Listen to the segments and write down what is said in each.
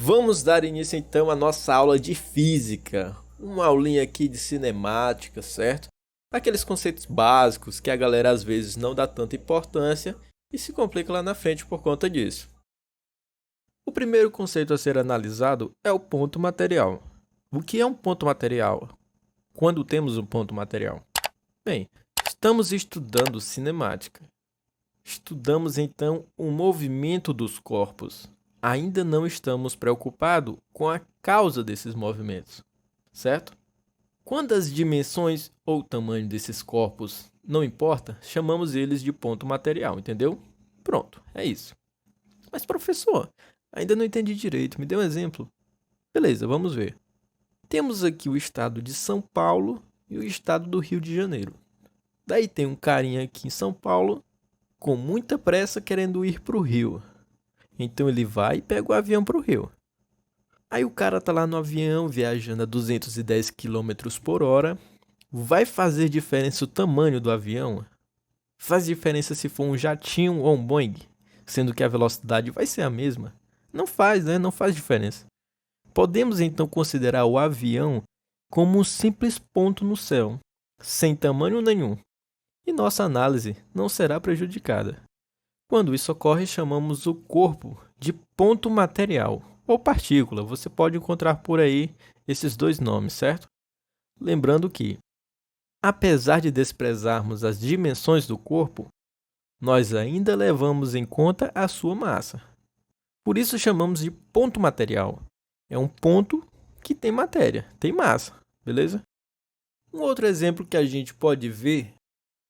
Vamos dar início então à nossa aula de física. Uma aulinha aqui de cinemática, certo? Aqueles conceitos básicos que a galera às vezes não dá tanta importância e se complica lá na frente por conta disso. O primeiro conceito a ser analisado é o ponto material. O que é um ponto material? Quando temos um ponto material? Bem, estamos estudando cinemática. Estudamos então o movimento dos corpos. Ainda não estamos preocupados com a causa desses movimentos, certo? Quando as dimensões ou tamanho desses corpos não importa, chamamos eles de ponto material, entendeu? Pronto, é isso. Mas professor, ainda não entendi direito, me dê um exemplo. Beleza, vamos ver. Temos aqui o estado de São Paulo e o estado do Rio de Janeiro. Daí tem um carinha aqui em São Paulo com muita pressa querendo ir para o Rio. Então ele vai e pega o avião para o Rio. Aí o cara tá lá no avião viajando a 210 km por hora. Vai fazer diferença o tamanho do avião? Faz diferença se for um jatinho ou um Boeing, sendo que a velocidade vai ser a mesma? Não faz, né? Não faz diferença. Podemos então considerar o avião como um simples ponto no céu, sem tamanho nenhum, e nossa análise não será prejudicada. Quando isso ocorre, chamamos o corpo de ponto material ou partícula. Você pode encontrar por aí esses dois nomes, certo? Lembrando que, apesar de desprezarmos as dimensões do corpo, nós ainda levamos em conta a sua massa. Por isso chamamos de ponto material. É um ponto que tem matéria, tem massa, beleza? Um outro exemplo que a gente pode ver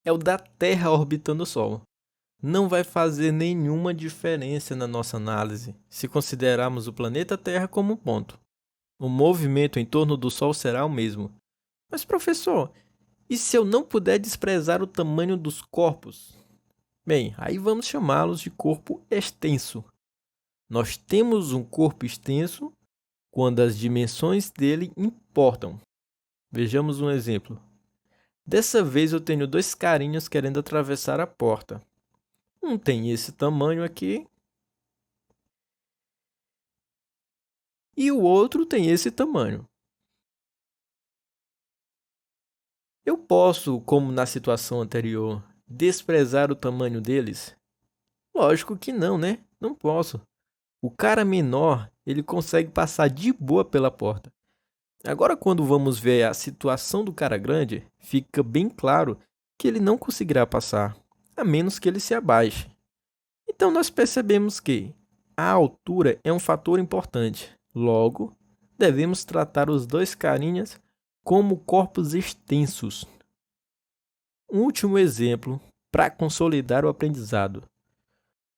é o da Terra orbitando o Sol. Não vai fazer nenhuma diferença na nossa análise se considerarmos o planeta Terra como um ponto. O movimento em torno do Sol será o mesmo. Mas professor, e se eu não puder desprezar o tamanho dos corpos? Bem, aí vamos chamá-los de corpo extenso. Nós temos um corpo extenso quando as dimensões dele importam. Vejamos um exemplo. Dessa vez eu tenho dois carinhas querendo atravessar a porta. Um tem esse tamanho aqui e o outro tem esse tamanho. Eu posso, como na situação anterior, desprezar o tamanho deles? Lógico que não, né? Não posso. O cara menor, ele consegue passar de boa pela porta. Agora, quando vamos ver a situação do cara grande, fica bem claro que ele não conseguirá passar, a menos que ele se abaixe. Então, nós percebemos que a altura é um fator importante. Logo, devemos tratar os dois carinhas como corpos extensos. Um último exemplo para consolidar o aprendizado.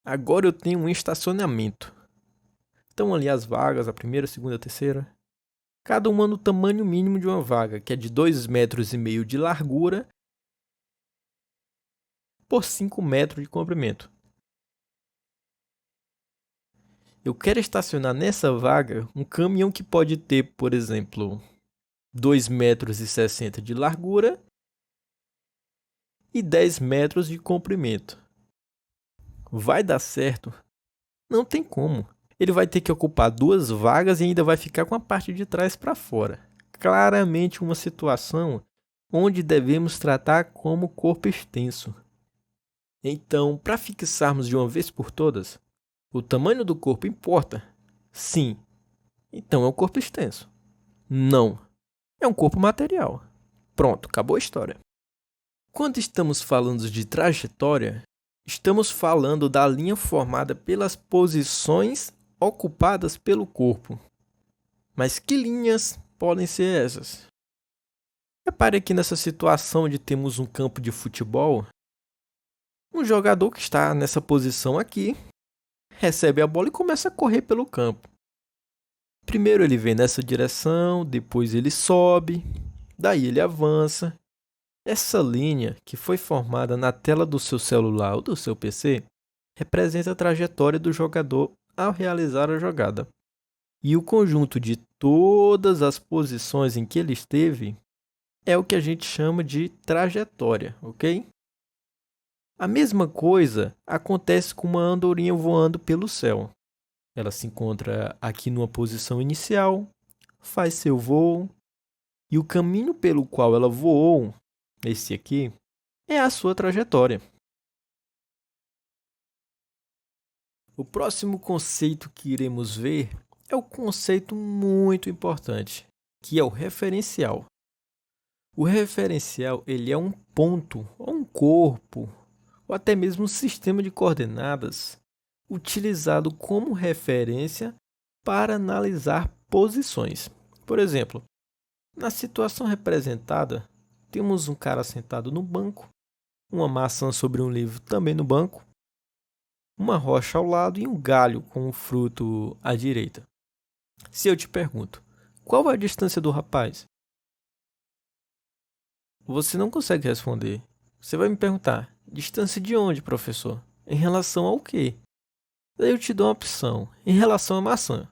Agora eu tenho um estacionamento. Estão ali as vagas, a primeira, a segunda, a terceira. Cada uma no tamanho mínimo de uma vaga, que é de 2,5 metros de largura por 5 metros de comprimento. Eu quero estacionar nessa vaga um caminhão que pode ter, por exemplo, 2,60 metros de largura e 10 metros de comprimento. Vai dar certo? Não tem como. Ele vai ter que ocupar 2 vagas e ainda vai ficar com a parte de trás para fora. Claramente uma situação onde devemos tratar como corpo extenso. Então, para fixarmos de uma vez por todas, o tamanho do corpo importa? Sim. Então é um corpo extenso. Não. É um corpo material. Pronto, acabou a história. Quando estamos falando de trajetória, estamos falando da linha formada pelas posições ocupadas pelo corpo. Mas que linhas podem ser essas? Repare aqui nessa situação onde temos um campo de futebol. Um jogador que está nessa posição aqui recebe a bola e começa a correr pelo campo. Primeiro ele vem nessa direção, depois ele sobe, daí ele avança. Essa linha, que foi formada na tela do seu celular ou do seu PC, representa a trajetória do jogador ao realizar a jogada. E o conjunto de todas as posições em que ele esteve é o que a gente chama de trajetória, ok? A mesma coisa acontece com uma andorinha voando pelo céu. Ela se encontra aqui numa posição inicial, faz seu voo, e o caminho pelo qual ela voou, esse aqui, é a sua trajetória. O próximo conceito que iremos ver é o conceito muito importante, que é o referencial. O referencial ele é um ponto, ou um corpo, ou até mesmo um sistema de coordenadas utilizado como referência para analisar posições. Por exemplo, na situação representada, temos um cara sentado no banco, uma maçã sobre um livro também no banco, uma rocha ao lado e um galho com um fruto à direita. Se eu te pergunto, qual é a distância do rapaz? Você não consegue responder. Você vai me perguntar, distância de onde, professor? Em relação ao quê? Daí eu te dou uma opção, em relação à maçã.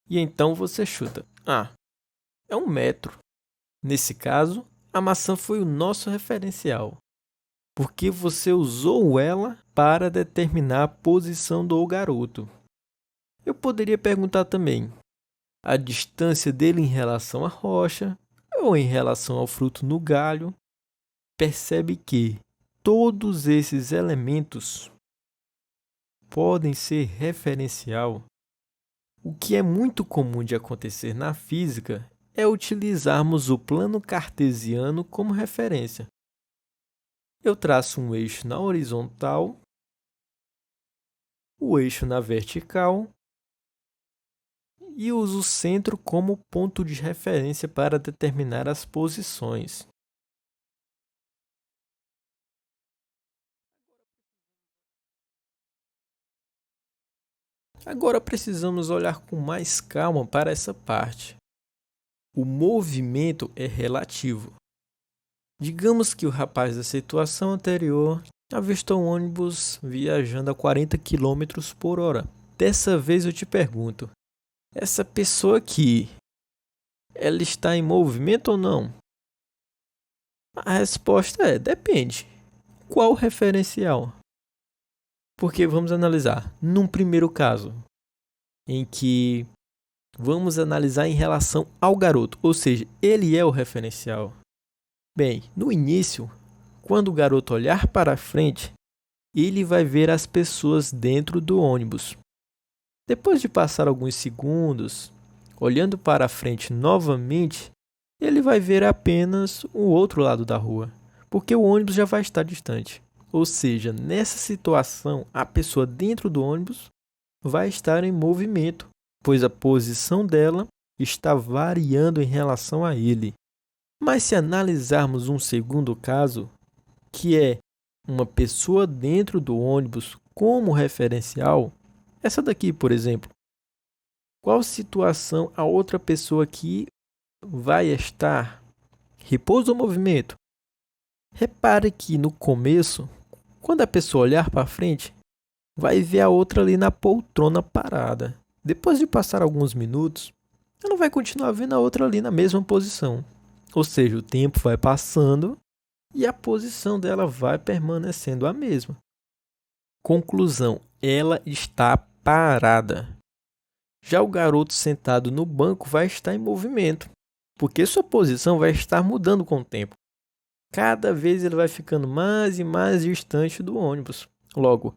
E então você chuta. Ah, é 1 metro. Nesse caso, a maçã foi o nosso referencial, porque você usou ela para determinar a posição do garoto. Eu poderia perguntar também a distância dele em relação à rocha ou em relação ao fruto no galho. Percebe que todos esses elementos podem ser referencial. O que é muito comum de acontecer na física é utilizarmos o plano cartesiano como referência. Eu traço um eixo na horizontal, o eixo na vertical e uso o centro como ponto de referência para determinar as posições. Agora precisamos olhar com mais calma para essa parte. O movimento é relativo. Digamos que o rapaz da situação anterior avistou um ônibus viajando a 40 km por hora. Dessa vez eu te pergunto, essa pessoa aqui, ela está em movimento ou não? A resposta é, depende. Qual o referencial? Porque vamos analisar, num primeiro caso, em que vamos analisar em relação ao garoto, ou seja, ele é o referencial. Bem, no início, quando o garoto olhar para frente, ele vai ver as pessoas dentro do ônibus. Depois de passar alguns segundos, olhando para frente novamente, ele vai ver apenas o outro lado da rua, porque o ônibus já vai estar distante. Ou seja, nessa situação, a pessoa dentro do ônibus vai estar em movimento, pois a posição dela está variando em relação a ele. Mas se analisarmos um segundo caso, que é uma pessoa dentro do ônibus como referencial, essa daqui, por exemplo, qual situação a outra pessoa aqui vai estar? Repouso ou movimento? Repare que no começo, quando a pessoa olhar para frente, vai ver a outra ali na poltrona parada. Depois de passar alguns minutos, ela vai continuar vendo a outra ali na mesma posição. Ou seja, o tempo vai passando e a posição dela vai permanecendo a mesma. Conclusão: ela está parada. Já o garoto sentado no banco vai estar em movimento, porque sua posição vai estar mudando com o tempo. Cada vez ele vai ficando mais e mais distante do ônibus. Logo,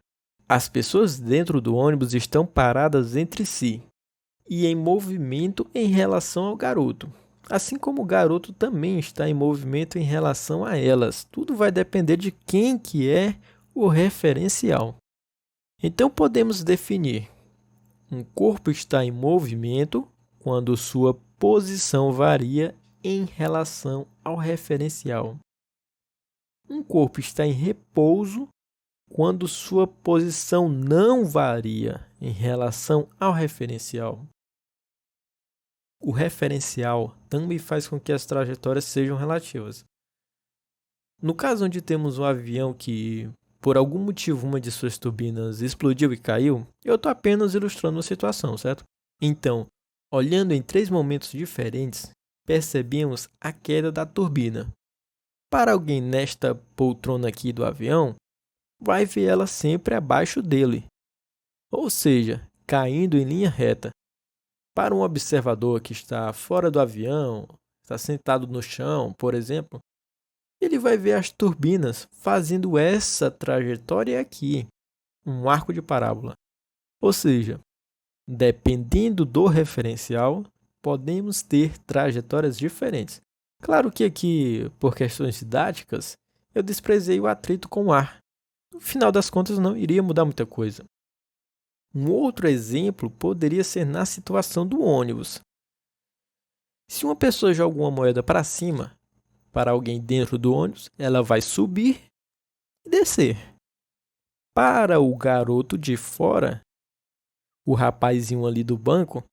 as pessoas dentro do ônibus estão paradas entre si e em movimento em relação ao garoto. Assim como o garoto também está em movimento em relação a elas. Tudo vai depender de quem que é o referencial. Então podemos definir: um corpo está em movimento quando sua posição varia em relação ao referencial. Um corpo está em repouso quando sua posição não varia em relação ao referencial. O referencial também faz com que as trajetórias sejam relativas. No caso onde temos um avião que, por algum motivo, uma de suas turbinas explodiu e caiu, eu estou apenas ilustrando uma situação, certo? Então, olhando em 3 momentos diferentes, percebemos a queda da turbina. Para alguém nesta poltrona aqui do avião, vai ver ela sempre abaixo dele. Ou seja, caindo em linha reta. Para um observador que está fora do avião, está sentado no chão, por exemplo, ele vai ver as turbinas fazendo essa trajetória aqui, um arco de parábola. Ou seja, dependendo do referencial, podemos ter trajetórias diferentes. Claro que aqui, por questões didáticas, eu desprezei o atrito com o ar. No final das contas, não iria mudar muita coisa. Um outro exemplo poderia ser na situação do ônibus. Se uma pessoa joga uma moeda para cima, para alguém dentro do ônibus, ela vai subir e descer. Para o garoto de fora, o rapazinho ali do banco,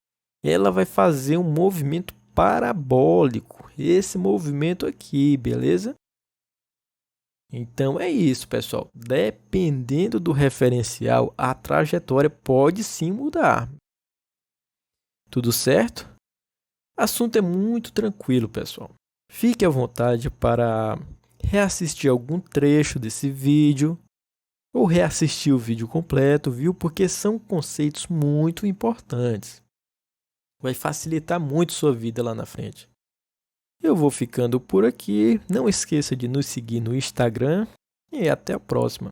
ela vai fazer um movimento parabólico. Esse movimento aqui, beleza? Então é isso, pessoal. Dependendo do referencial, a trajetória pode sim mudar. Tudo certo? O assunto é muito tranquilo, pessoal. Fique à vontade para reassistir algum trecho desse vídeo ou reassistir o vídeo completo, viu? Porque são conceitos muito importantes. Vai facilitar muito sua vida lá na frente. Eu vou ficando por aqui. Não esqueça de nos seguir no Instagram e até a próxima.